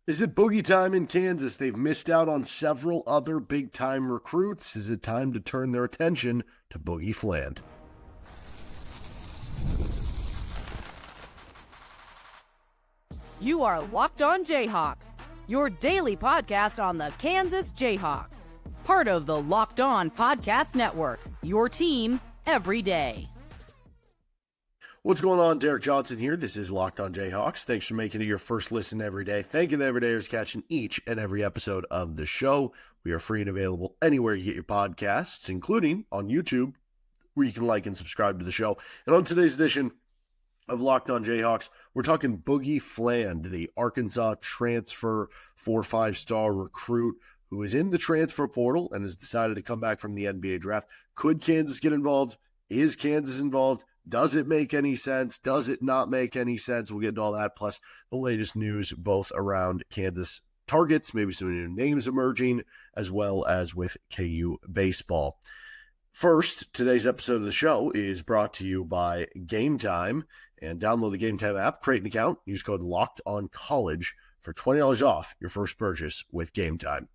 Is it boogie time in Kansas? They've missed out on several other big-time recruits. Is it time to turn their attention to Boogie Fland? You are Locked On Jayhawks, your daily podcast on the Kansas Jayhawks. Part of the Locked On Podcast Network, your team every day. What's going on? Derek Johnson here. This is Locked On Jayhawks. Thanks for making it your first listen every day. Thank you to everydayers catching each and every episode of the show. We are free and available anywhere you get your podcasts, including on YouTube, where you can like and subscribe to the show. And on today's edition of Locked On Jayhawks, we're talking Boogie Fland, the Arkansas transfer 4-5-star recruit who is in the transfer portal and has decided to come back from the NBA draft. Could Kansas get involved? Is Kansas involved? Does it make any sense? Does it not make any sense? We'll get into all that, plus the latest news both around Kansas targets, maybe some new names emerging, as well as with KU baseball. First, today's episode of the show is brought to you by Game Time. And download the Game Time app, create an account, use code LOCKEDONCollege for $20 off your first purchase with Game Time.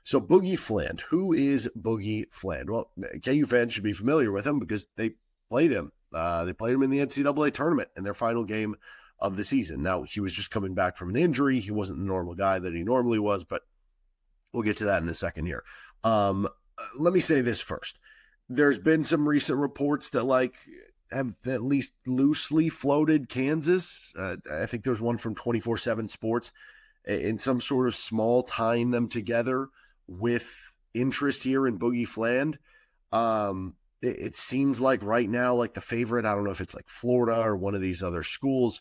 So Boogie Fland, who is Boogie Fland? Well, KU fans should be familiar with him because they played him. They played him in the NCAA tournament in their final game of the season. Now, he was just coming back from an injury. He wasn't the normal guy that he normally was, but we'll get to that in a second here. Let me say this first. There's been some recent reports that have at least loosely floated Kansas. I think there's one from 24/7 Sports in some sort of small tying them together with interest here in Boogie Fland. It seems like right now, like the favorite, I don't know if it's like Florida or one of these other schools,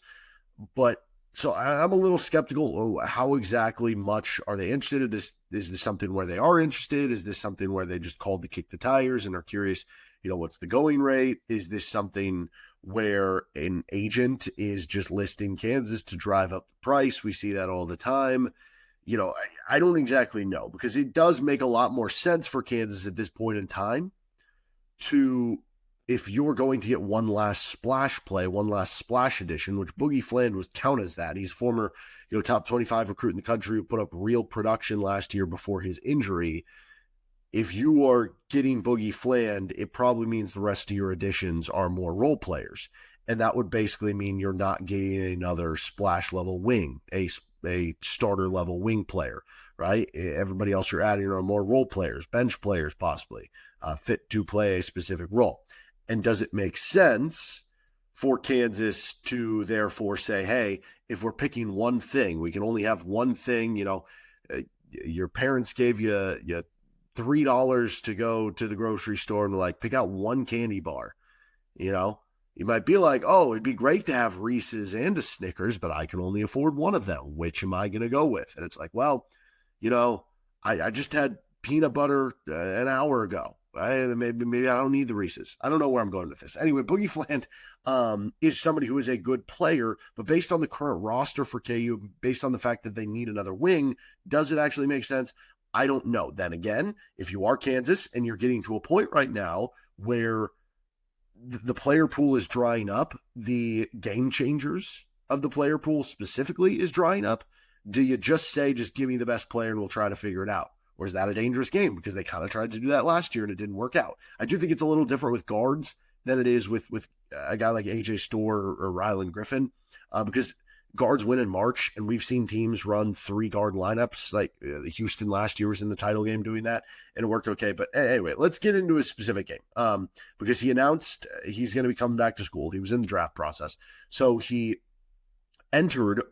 but so I'm a little skeptical. How exactly much are they interested? Is this something where they are interested? Is this something where they just called to kick the tires and are curious, what's the going rate? Is this something where an agent is just listing Kansas to drive up the price? We see that all the time. I don't exactly know, because it does make a lot more sense for Kansas at this point in time if you're going to get one last splash play, one last splash edition, which Boogie Fland was count as that. He's former, top 25 recruit in the country who put up real production last year before his injury. If you are getting Boogie Fland, it probably means the rest of your additions are more role players. And that would basically mean you're not getting another splash level wing, a starter level wing player, right? Everybody else you're adding are more role players, bench players possibly, fit to play a specific role. And does it make sense for Kansas to therefore say, hey, if we're picking one thing, we can only have one thing, your parents gave you $3 to go to the grocery store and pick out one candy bar, You might be like, oh, it'd be great to have Reese's and a Snickers, but I can only afford one of them. Which am I going to go with? And it's like, well, I just had peanut butter an hour ago. Maybe I don't need the Reese's. I don't know where I'm going with this. Anyway, Boogie Fland is somebody who is a good player, but based on the current roster for KU, based on the fact that they need another wing, does it actually make sense? I don't know. Then again, if you are Kansas and you're getting to a point right now where the player pool is drying up, the game changers of the player pool specifically is drying up, do you just say, just give me the best player and we'll try to figure it out? Or is that a dangerous game? Because they kind of tried to do that last year and it didn't work out. I do think it's a little different with guards than it is with a guy like AJ Storr or Rylan Griffin, because guards win in March, and we've seen teams run 3-guard lineups. Like Houston last year was in the title game doing that, and it worked okay. But anyway, let's get into a specific game, because he announced he's going to be coming back to school. He was in the draft process. So he entered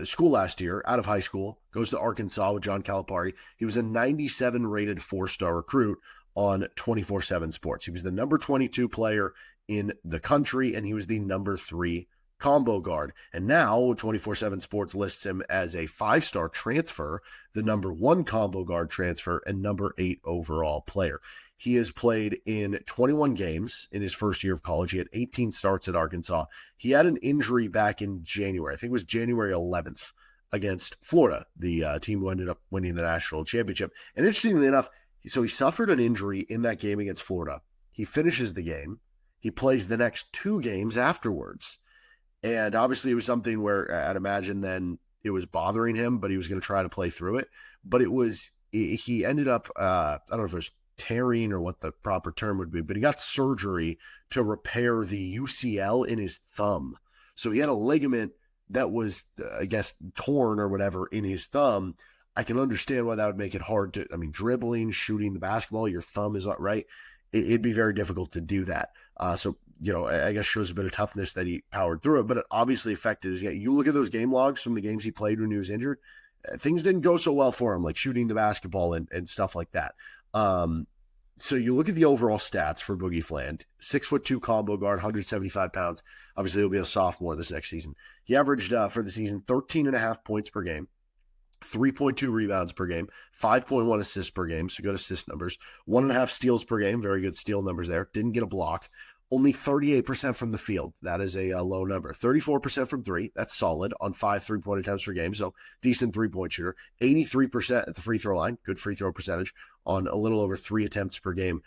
school last year out of high school, goes to Arkansas with John Calipari. He was a 97 rated 4-star recruit on 24/7 Sports. He was the number 22 player in the country, and he was the number 3 combo guard. And now 24/7 Sports lists him as a 5-star transfer, the number 1 combo guard transfer, and number 8 overall player. He has played in 21 games in his first year of college. He had 18 starts at Arkansas. He had an injury back in January. I think it was January 11th against Florida, the team who ended up winning the national championship. And interestingly enough, so he suffered an injury in that game against Florida. He finishes the game. He plays the next 2 games afterwards. And obviously it was something where I'd imagine then it was bothering him, but he was going to try to play through it. But he ended up, I don't know if it was tearing or what the proper term would be, but he got surgery to repair the UCL in his thumb. So he had a ligament that was, I guess, torn or whatever in his thumb. I can understand why that would make it hard to, dribbling, shooting the basketball, your thumb is not right. It'd be very difficult to do that. So, I guess shows a bit of toughness that he powered through it, but it obviously affected his game. You look at those game logs from the games he played when he was injured, things didn't go so well for him, like shooting the basketball and stuff like that. So you look at the overall stats for Boogie Fland, 6'2" combo guard, 175 pounds. Obviously, he'll be a sophomore this next season. He averaged for the season 13.5 points per game, 3.2 rebounds per game, 5.1 assists per game, so good assist numbers, 1.5 steals per game, very good steal numbers there. Didn't get a block. Only 38% from the field. That is a low number. 34% from three. That's solid on 5 3-point attempts per game. So decent 3-point shooter. 83% at the free throw line. Good free throw percentage on a little over 3 attempts per game.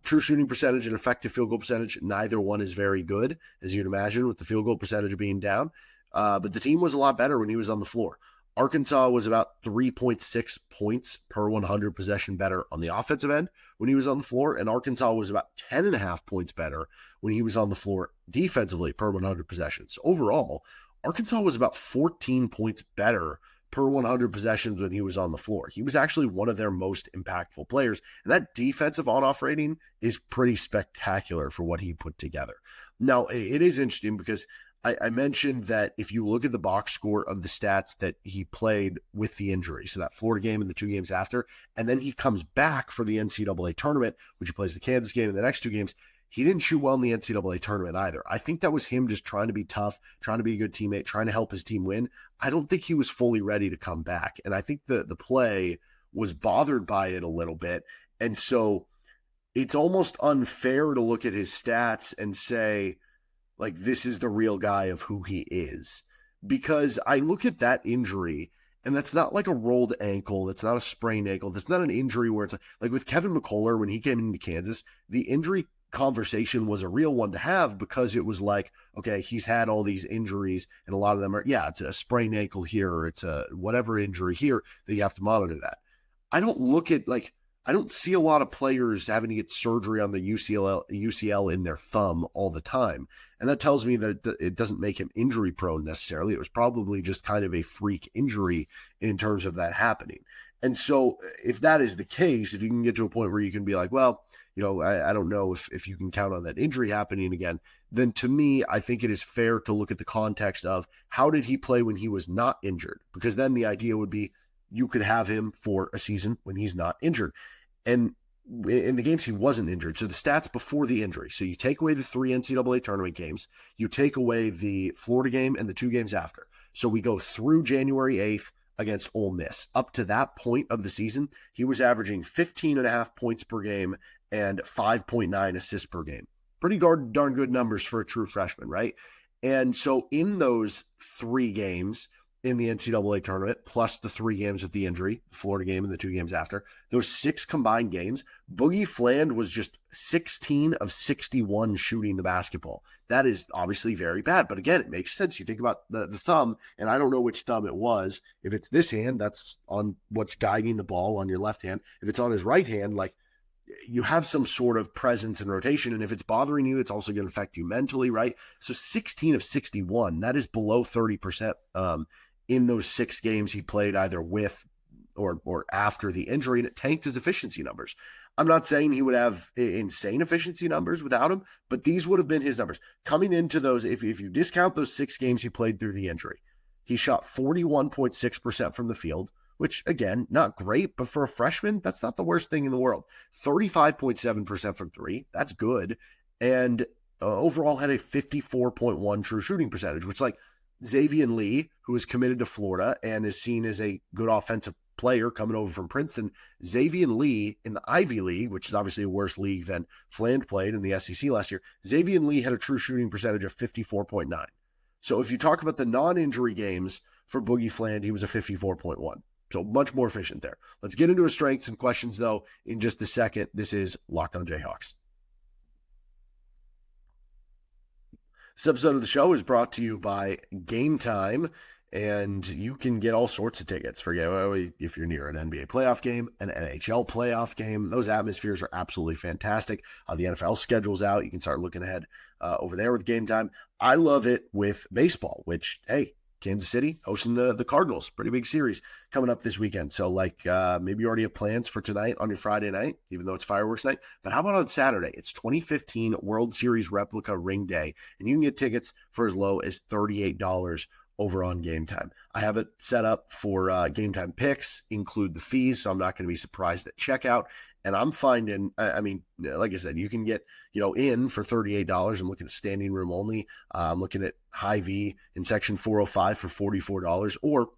True shooting percentage and effective field goal percentage. Neither one is very good, as you'd imagine, with the field goal percentage being down. But the team was a lot better when he was on the floor. Arkansas was about 3.6 points per 100 possession better on the offensive end when he was on the floor, and Arkansas was about 10.5 points better when he was on the floor defensively per 100 possessions. Overall, Arkansas was about 14 points better per 100 possessions when he was on the floor. He was actually one of their most impactful players, and that defensive on-off rating is pretty spectacular for what he put together. Now, it is interesting because I mentioned that if you look at the box score of the stats that he played with the injury, so that Florida game and the 2 games after, and then he comes back for the NCAA tournament, which he plays the Kansas game and the next 2 games, he didn't shoot well in the NCAA tournament either. I think that was him just trying to be tough, trying to be a good teammate, trying to help his team win. I don't think he was fully ready to come back. And I think the play was bothered by it a little bit. And so it's almost unfair to look at his stats and say, like, this is the real guy of who he is. Because I look at that injury, and that's not like a rolled ankle. That's not a sprained ankle. That's not an injury where it's like with Kevin McCullough when he came into Kansas, the injury conversation was a real one to have because it was like, okay, he's had all these injuries, and a lot of them are, it's a sprained ankle here, or it's a whatever injury here that you have to monitor that. I don't see a lot of players having to get surgery on the UCL in their thumb all the time. And that tells me that it doesn't make him injury prone necessarily. It was probably just kind of a freak injury in terms of that happening. And so if that is the case, if you can get to a point where you can be like, well, I don't know if you can count on that injury happening again, then to me, I think it is fair to look at the context of how did he play when he was not injured? Because then the idea would be you could have him for a season when he's not injured. And in the games he wasn't injured, so the stats before the injury, so you take away the 3 NCAA tournament games, you take away the Florida game and the 2 games after. So we go through January 8th against Ole Miss. Up to that point of the season, he was averaging 15.5 points per game and 5.9 assists per game. Pretty darn good numbers for a true freshman, right? And so in those 3 games in the NCAA tournament, plus the 3 games with the injury, the Florida game and the 2 games after, those 6 combined games, Boogie Fland was just 16 of 61 shooting the basketball. That is obviously very bad. But again, it makes sense. You think about the thumb, and I don't know which thumb it was. If it's this hand, that's on what's guiding the ball on your left hand. If it's on his right hand, like, you have some sort of presence and rotation. And if it's bothering you, it's also going to affect you mentally, right? So 16 of 61, that is below 30%. In those 6 games he played either with or after the injury, and it tanked his efficiency numbers. I'm not saying he would have insane efficiency numbers without him, but these would have been his numbers. Coming into those, if you discount those 6 games he played through the injury, he shot 41.6% from the field, which, again, not great, but for a freshman, that's not the worst thing in the world. 35.7% from 3, that's good, and overall had a 54.1 true shooting percentage, which, like, Xavier Lee, who is committed to Florida and is seen as a good offensive player coming over from Princeton, Xavier Lee in the Ivy League, which is obviously a worse league than Fland played in the SEC last year, Xavier Lee had a true shooting percentage of 54.9. So if you talk about the non-injury games for Boogie Fland, he was a 54.1. So much more efficient there. Let's get into his strengths and questions, though, in just a second. This is Locked On Jayhawks. This episode of the show is brought to you by Game Time. and you can get all sorts of tickets. Forget if you're near an NBA playoff game, an NHL playoff game. Those atmospheres are absolutely fantastic. The NFL schedule's out. You can start looking ahead over there with Game Time. I love it with baseball, which, hey, Kansas City hosting the Cardinals. Pretty big series coming up this weekend. So, maybe you already have plans for tonight on your Friday night, even though it's fireworks night. But how about on Saturday? It's 2015 World Series replica ring day, and you can get tickets for as low as $38 over on Game Time. I have it set up for Game Time picks, include the fees, so I'm not going to be surprised at checkout. And I'm finding, like I said, you can get, in for $38. I'm looking at standing room only. I'm looking at Hy-Vee in section 405 for $44. Or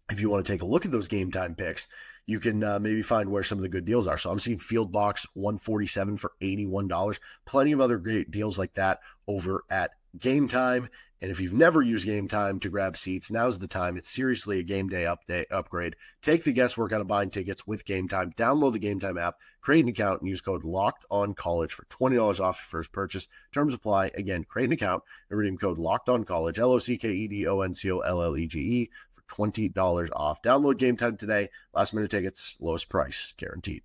if you want to take a look at those Game Time picks, you can maybe find where some of the good deals are. So I'm seeing Field Box 147 for $81. Plenty of other great deals like that over at Game Time. And if you've never used Game Time to grab seats, now's the time. It's seriously a game day upgrade. Take the guesswork out of buying tickets with Game Time. Download the Game Time app, create an account, and use code LOCKEDONCollege for $20 off your first purchase. Terms apply. Again, create an account and redeem code LOCKEDONCollege, LOCKEDONCOLLEGE, for $20 off. Download Game Time today. Last minute tickets, lowest price guaranteed.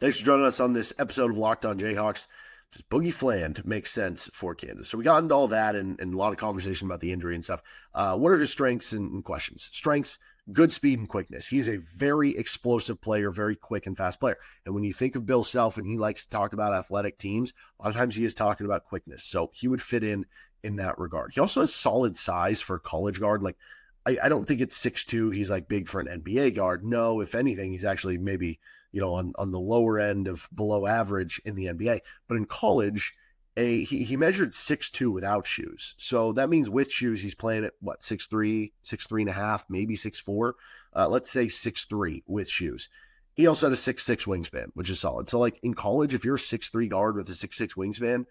Thanks for joining us on this episode of Locked On Jayhawks. Does Boogie Fland make sense for Kansas? So we got into all that and a lot of conversation about the injury and stuff. What are his strengths and questions? Strengths, good speed and quickness. He's a very explosive player, very quick and fast player. And when you think of Bill Self and he likes to talk about athletic teams, a lot of times he is talking about quickness. So he would fit in that regard. He also has solid size for a college guard. I don't think it's 6'2". He's big for an NBA guard. No, if anything, he's actually maybe on the lower end of below average in the NBA. But in college, he measured 6'2" without shoes. So that means with shoes, he's playing at 6'3", 6'3.5", maybe 6'4". Let's say 6'3" with shoes. He also had a 6'6" wingspan, which is solid. So in college, if you're a 6'3" guard with a 6'6" wingspan,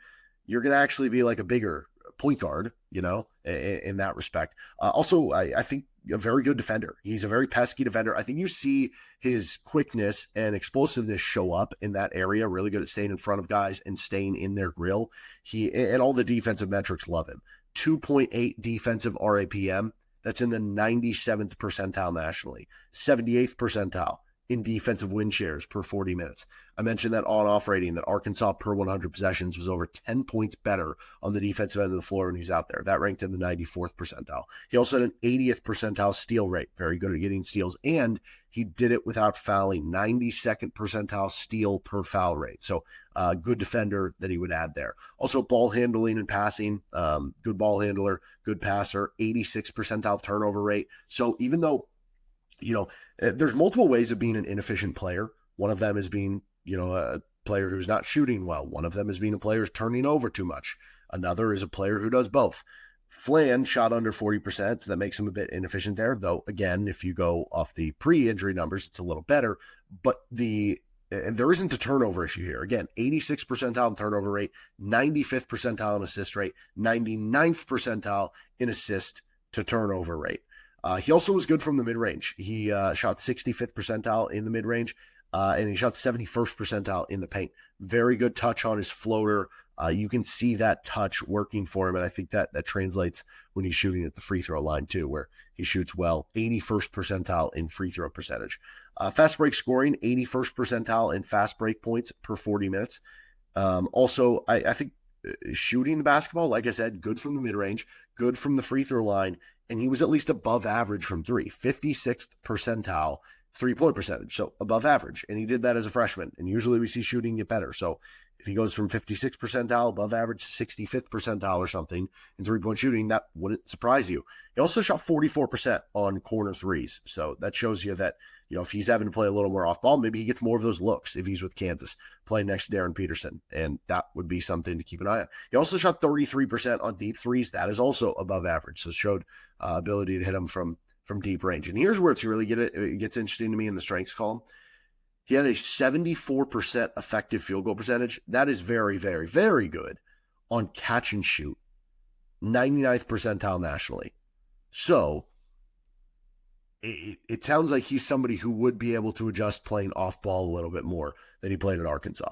you're going to actually be a bigger point guard, in that respect. Also, I think a very good defender. He's a very pesky defender. I think you see his quickness and explosiveness show up in that area. Really good at staying in front of guys and staying in their grill. And all the defensive metrics love him. 2.8 defensive RAPM. That's in the 97th percentile nationally. 78th percentile in defensive win shares per 40 minutes. I mentioned that on-off rating that Arkansas per 100 possessions was over 10 points better on the defensive end of the floor when he's out there. That ranked in the 94th percentile. He also had an 80th percentile steal rate. Very good at getting steals. And he did it without fouling. 92nd percentile steal per foul rate. So good defender that he would add there. Also ball handling and passing. Good ball handler, good passer. 86th percentile turnover rate. So even though there's multiple ways of being an inefficient player. One of them is being, a player who's not shooting well. One of them is being a player who's turning over too much. Another is a player who does both. Fland shot under 40%, so that makes him a bit inefficient there. Though, again, if you go off the pre-injury numbers, it's a little better. But there isn't a turnover issue here. Again, 86th percentile in turnover rate, 95th percentile in assist rate, 99th percentile in assist to turnover rate. He also was good from the mid-range. He shot 65th percentile in the mid-range, and he shot 71st percentile in the paint. Very good touch on his floater. You can see that touch working for him, and I think that translates when he's shooting at the free throw line too, where he shoots well. 81st percentile in free throw percentage. Fast break scoring, 81st percentile in fast break points per 40 minutes. Also, I think shooting the basketball, like I said, good from the mid-range, good from the free throw line, and he was at least above average from three. 56th percentile three-point percentage, so above average. And he did that as a freshman, and usually we see shooting get better. So if he goes from 56th percentile above average to 65th percentile or something in three-point shooting, that wouldn't surprise you. He also shot 44% on corner threes, so that shows you that, if he's having to play a little more off ball, maybe he gets more of those looks if he's with Kansas, playing next to Darren Peterson, and that would be something to keep an eye on. He also shot 33% on deep threes. That is also above average, so showed ability to hit them from deep range. And here's where it gets interesting to me in the strengths column. He had a 74% effective field goal percentage. That is very, very, very good on catch and shoot. 99th percentile nationally. So it sounds like he's somebody who would be able to adjust playing off ball a little bit more than he played at Arkansas.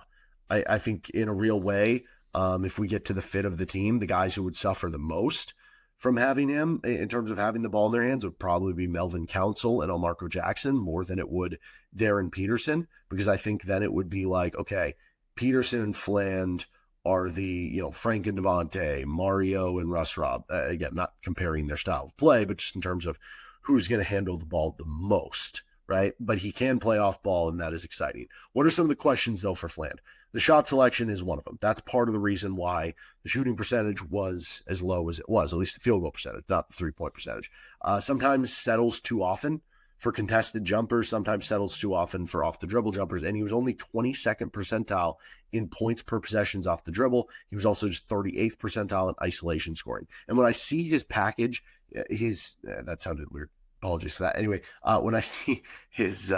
I think in a real way, if we get to the fit of the team, the guys who would suffer the most from having him in terms of having the ball in their hands would probably be Melvin Council and Elmarko Jackson more than it would Darren Peterson, because I think then it would be like, okay, Peterson and Fland are the, Frank and Devontae, Mario and Russ Robb. Again, not comparing their style of play, but just in terms of who's going to handle the ball the most, right? But he can play off ball, and that is exciting. What are some of the questions, though, for Fland? The shot selection is one of them. That's part of the reason why the shooting percentage was as low as it was, at least the field goal percentage, not the three-point percentage. Sometimes settles too often for contested jumpers, sometimes settles too often for off-the-dribble jumpers, and he was only 22nd percentile in points per possessions off the dribble. He was also just 38th percentile in isolation scoring. And when I see his package, that sounded weird. Apologies for that. Anyway, when I see his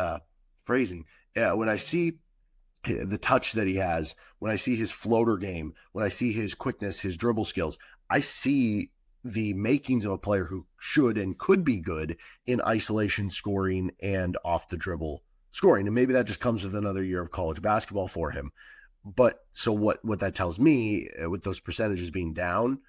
phrasing, when I see the touch that he has, when I see his floater game, when I see his quickness, his dribble skills, I see the makings of a player who should and could be good in isolation scoring and off the dribble scoring. And maybe that just comes with another year of college basketball for him. But so what that tells me with those percentages being down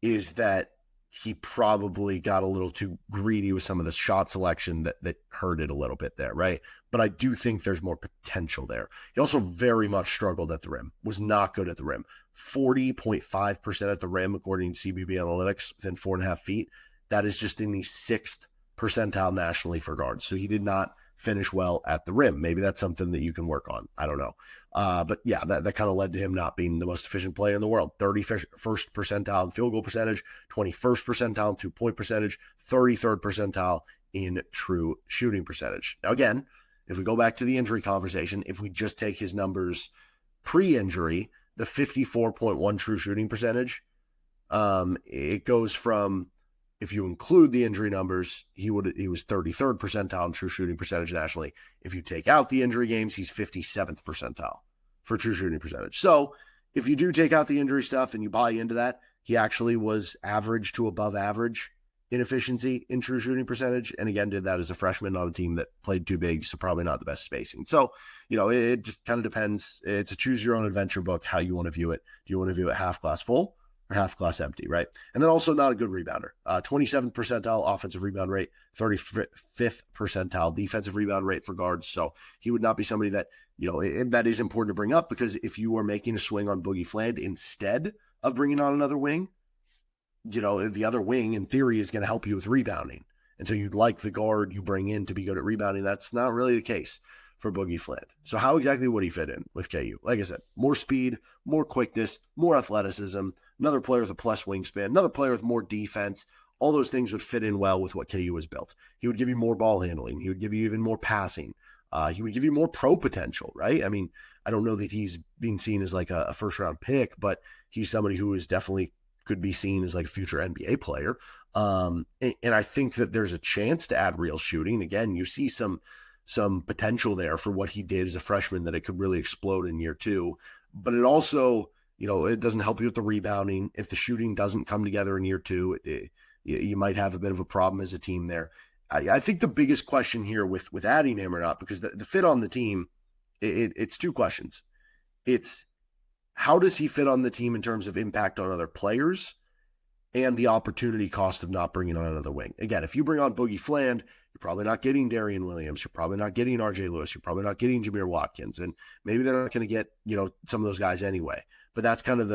is that he probably got a little too greedy with some of the shot selection that hurt it a little bit there, right? But I do think there's more potential there. He also very much struggled at the rim, was not good at the rim. 40.5% at the rim, according to CBB Analytics, within 4.5 feet. That is just in the 6th percentile nationally for guards. So he did not finish well at the rim. Maybe that's something that you can work on. I don't know. But yeah, that kind of led to him not being the most efficient player in the world. 31st percentile in field goal percentage, 21st percentile in two-point percentage, 33rd percentile in true shooting percentage. Now, again, if we go back to the injury conversation, if we just take his numbers pre-injury, the 54.1 true shooting percentage, it goes from, if you include the injury numbers, he was 33rd percentile in true shooting percentage nationally. If you take out the injury games, he's 57th percentile for true shooting percentage. So if you do take out the injury stuff and you buy into that, he actually was average to above average in efficiency in true shooting percentage. And again, did that as a freshman on a team that played too big, so probably not the best spacing. So, it just kind of depends. It's a choose your own adventure book, how you want to view it. Do you want to view it half glass full or half glass empty, right? And then also not a good rebounder. 27th percentile offensive rebound rate, 35th percentile defensive rebound rate for guards. So he would not be somebody that, and that is important to bring up, because if you are making a swing on Boogie Fland instead of bringing on another wing, the other wing in theory is going to help you with rebounding. And so you'd like the guard you bring in to be good at rebounding. That's not really the case for Boogie Fland. So how exactly would he fit in with KU? Like I said, more speed, more quickness, more athleticism, another player with a plus wingspan, another player with more defense. All those things would fit in well with what KU has built. He would give you more ball handling. He would give you even more passing. He would give you more pro potential, right? I mean, I don't know that he's being seen as like a first round pick, but he's somebody who is definitely could be seen as like a future NBA player. And I think that there's a chance to add real shooting. Again, you see some potential there for what he did as a freshman, that it could really explode in year two. But it also, it doesn't help you with the rebounding. If the shooting doesn't come together in year two, you might have a bit of a problem as a team there. I think the biggest question here with adding him or not, because the fit on the team, it's two questions. It's how does he fit on the team in terms of impact on other players and the opportunity cost of not bringing on another wing. Again, if you bring on Boogie Fland, you're probably not getting Darian Williams. You're probably not getting RJ Lewis. You're probably not getting Jameer Watkins. And maybe they're not going to get, some of those guys anyway. But that's kind of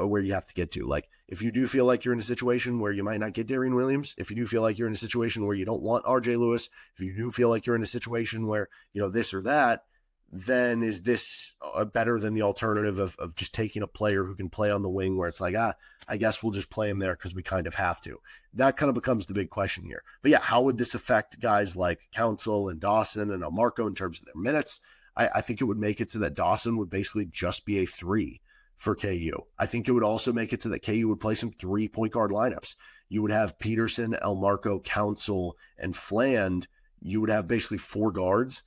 where you have to get to. Like, if you do feel like you're in a situation where you might not get Darian Williams, if you do feel like you're in a situation where you don't want RJ Lewis, if you do feel like you're in a situation where, this or that, then is this better than the alternative of just taking a player who can play on the wing where it's like, I guess we'll just play him there because we kind of have to. That kind of becomes the big question here. But yeah, how would this affect guys like Council and Dawson and Elmarko in terms of their minutes? I think it would make it so that Dawson would basically just be a 3 for KU. I think it would also make it so that KU would play some 3 point guard lineups. You would have Peterson, Elmarko, Council, and Fland. You would have basically 4 guards,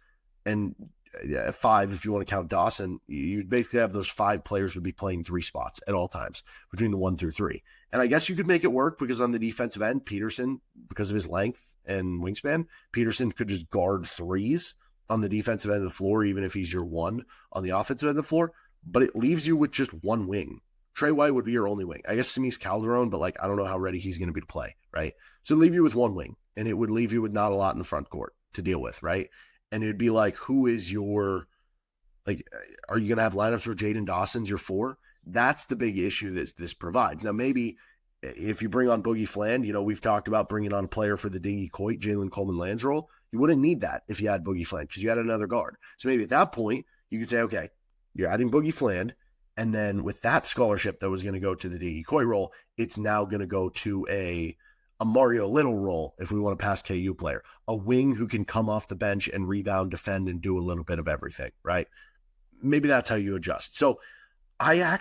and 5 if you want to count Dawson. You'd basically have those 5 players would be playing 3 spots at all times between the 1 through 3. And I guess you could make it work because on the defensive end, Peterson, because of his length and wingspan, Peterson could just guard 3s on the defensive end of the floor, even if he's your 1 on the offensive end of the floor. But it leaves you with just 1 wing Trey White would be your only wing. I guess Simi's Calderon, but I don't know how ready he's going to be to play, right? So leave you with one wing, and it would leave you with not a lot in the front court to deal with, right? And it'd be who is your, are you going to have lineups where Jaden Dawson's your 4? That's the big issue that this provides. Now, maybe if you bring on Boogie Fland, we've talked about bringing on a player for the Dingy Coit, Jalen Coleman-Lands role. You wouldn't need that if you had Boogie Fland because you had another guard. So maybe at that point, you could say, okay, you're adding Boogie Fland, and then with that scholarship that was going to go to the Dingy Coit role, it's now going to go to a Mario Little role if we want to pass KU player, a wing who can come off the bench and rebound, defend, and do a little bit of everything, right? Maybe that's how you adjust. So I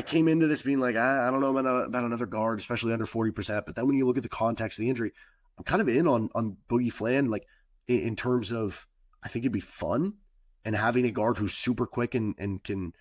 came into this being I don't know about another guard, especially under 40%. But then when you look at the context of the injury, I'm kind of in on Boogie Fland, in terms of, I think it'd be fun, and having a guard who's super quick and can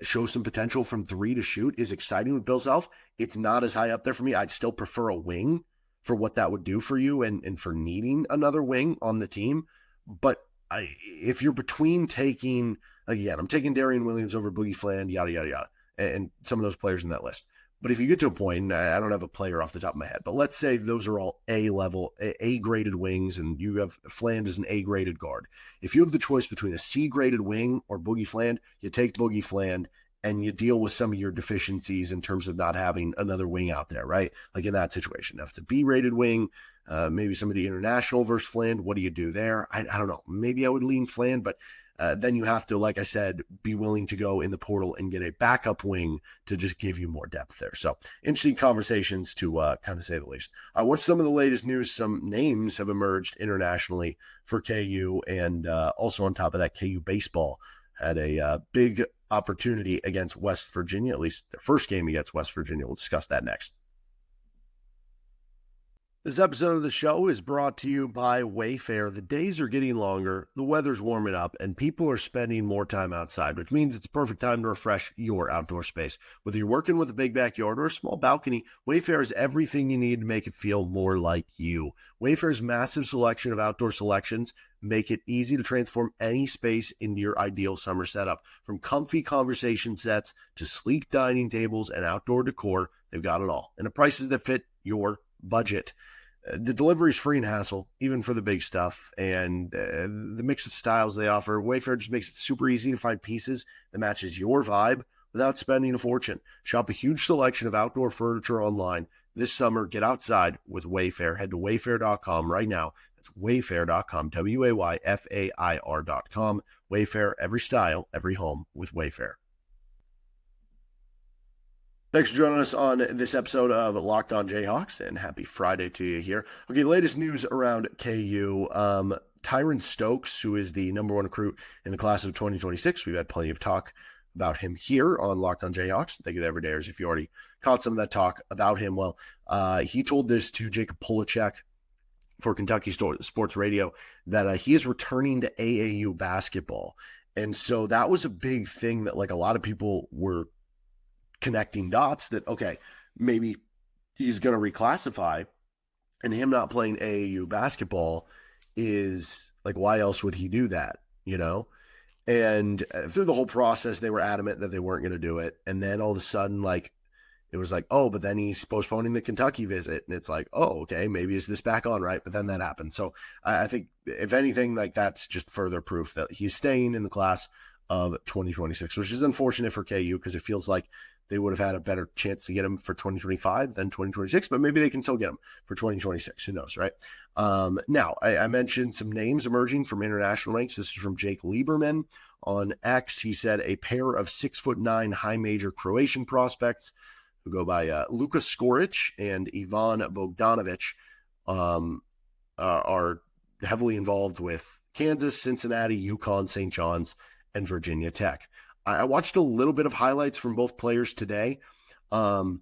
show some potential from 3 to shoot is exciting with Bill Self. It's not as high up there for me. I'd still prefer a wing for what that would do for you and for needing another wing on the team. But if you're between taking, again, I'm taking Darian Williams over Boogie Fland, yada, yada, yada, and some of those players in that list. But if you get to a point, and I don't have a player off the top of my head, but let's say those are all A-level, A-graded wings, and you have Fland as an A-graded guard. If you have the choice between a C-graded wing or Boogie Fland, you take Boogie Fland, and you deal with some of your deficiencies in terms of not having another wing out there, right? In that situation. Now, if it's a B-rated wing, maybe somebody international versus Fland, what do you do there? I don't know. Maybe I would lean Fland, but then you have to, like I said, be willing to go in the portal and get a backup wing to just give you more depth there. So interesting conversations to kind of say the least. What's some of the latest news? Some names have emerged internationally for KU, and also on top of that, KU baseball had a big opportunity against West Virginia, at least their first game against West Virginia. We'll discuss that next. This episode of the show is brought to you by Wayfair. The days are getting longer, the weather's warming up, and people are spending more time outside, which means it's a perfect time to refresh your outdoor space. Whether you're working with a big backyard or a small balcony, Wayfair has everything you need to make it feel more like you. Wayfair's massive selection of outdoor selections make it easy to transform any space into your ideal summer setup. From comfy conversation sets to sleek dining tables and outdoor decor, they've got it all, and at prices that fit your budget. The delivery is free and hassle, even for the big stuff, and the mix of styles they offer, Wayfair just makes it super easy to find pieces that matches your vibe without spending a fortune. Shop a huge selection of outdoor furniture online this summer. Get outside with Wayfair. Head to wayfair.com right now. That's wayfair.com, Wayfair.com. Wayfair, every style, every home with Wayfair. Thanks for joining us on this episode of Locked On Jayhawks, and happy Friday to you here. Okay, latest news around KU. Tyron Stokes, who is the number 1 recruit in the class of 2026. We've had plenty of talk about him here on Locked On Jayhawks. Thank you to Everydayers if you already caught some of that talk about him. Well, he told this to Jacob Polachek for Kentucky Sports Radio that he is returning to AAU basketball. And so that was a big thing that a lot of people were connecting dots that, okay, maybe he's going to reclassify, and him not playing AAU basketball is why else would he do that, And through the whole process, they were adamant that they weren't going to do it. And then all of a sudden, it was oh, but then he's postponing the Kentucky visit. And it's oh, okay, maybe is this back on, right? But then that happened. So I think, if anything, that's just further proof that he's staying in the class of 2026, which is unfortunate for KU because it feels like they would have had a better chance to get him for 2025 than 2026, but maybe they can still get him for 2026. Who knows, right? Now, I mentioned some names emerging from international ranks. This is from Jake Lieberman on X. He said a pair of 6'9" high major Croatian prospects who go by Luka Skoric and Ivan Bogdanovic are heavily involved with Kansas, Cincinnati, UConn, St. John's, and Virginia Tech. I watched a little bit of highlights from both players today. I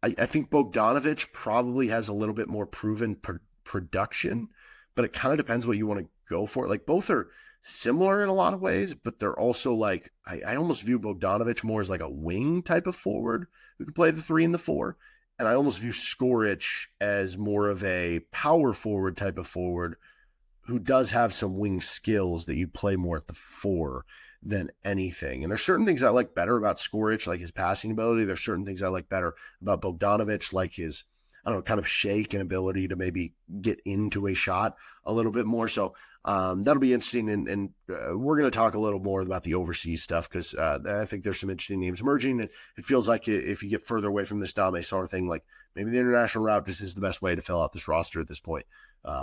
think Bogdanovic probably has a little bit more proven production, but it kind of depends what you want to go for. Both are similar in a lot of ways, but they're also I almost view Bogdanovic more as a wing type of forward who can play the 3 and the 4. And I almost view Skoric as more of a power forward type of forward who does have some wing skills that you play more at the 4. than anything. And there's certain things I like better about Skoric, like his passing ability. There's certain things I like better about Bogdanovic, like his, I don't know, kind of shake and ability to maybe get into a shot a little bit more. So that'll be interesting. And we're going to talk a little more about the overseas stuff because I think there's some interesting names emerging. And it feels like if you get further away from this Dame Sarr thing, like maybe the international route just is the best way to fill out this roster at this point.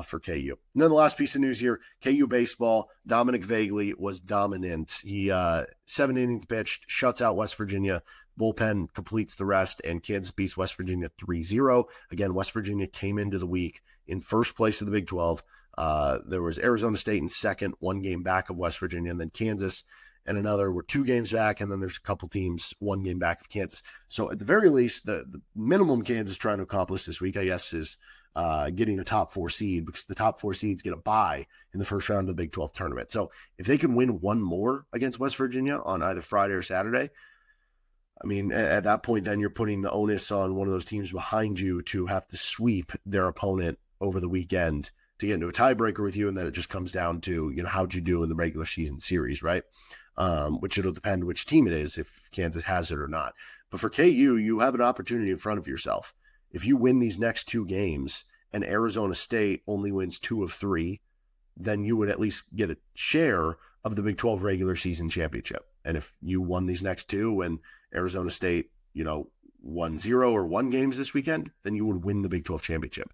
For KU. And then the last piece of news here, KU baseball, Dominic Voegele was dominant. He 7 innings pitched, shuts out West Virginia. Bullpen completes the rest, and Kansas beats West Virginia 3-0. Again, West Virginia came into the week in first place of the Big 12. There was Arizona State in second, 1 game back of West Virginia, and then Kansas and another were 2 games back, and then there's a couple teams 1 game back of Kansas. So at the very least, the minimum Kansas is trying to accomplish this week, I guess, is getting a top 4 seed, because the top 4 seeds get a bye in the first round of the Big 12 tournament. So if they can win 1 more against West Virginia on either Friday or Saturday, I mean, at that point, then you're putting the onus on one of those teams behind you to have to sweep their opponent over the weekend to get into a tiebreaker with you. And then it just comes down to, how'd you do in the regular season series, right? Which it'll depend which team it is, if Kansas has it or not. But for KU, you have an opportunity in front of yourself. If you win these next 2 games and Arizona State only wins 2 of 3, then you would at least get a share of the Big 12 regular season championship. And if you won these next 2 and Arizona State, won 0 or 1 games this weekend, then you would win the Big 12 championship.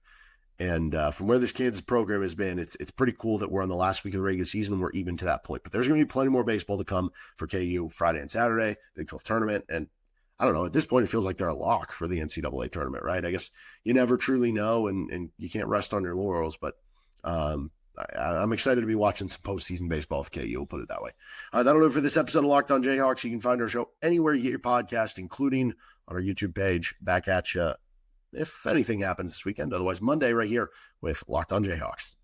And from where this Kansas program has been, it's pretty cool that we're on the last week of the regular season and we're even to that point. But there's going to be plenty more baseball to come for KU Friday and Saturday, Big 12 tournament. And I don't know, at this point, it feels like they're a lock for the NCAA tournament, right? I guess you never truly know, and you can't rest on your laurels, but I'm excited to be watching some postseason baseball with KU, we'll put it that way. All right, that'll do it for this episode of Locked On Jayhawks. You can find our show anywhere you get your podcast, including on our YouTube page. Back at you if anything happens this weekend. Otherwise, Monday right here with Locked On Jayhawks.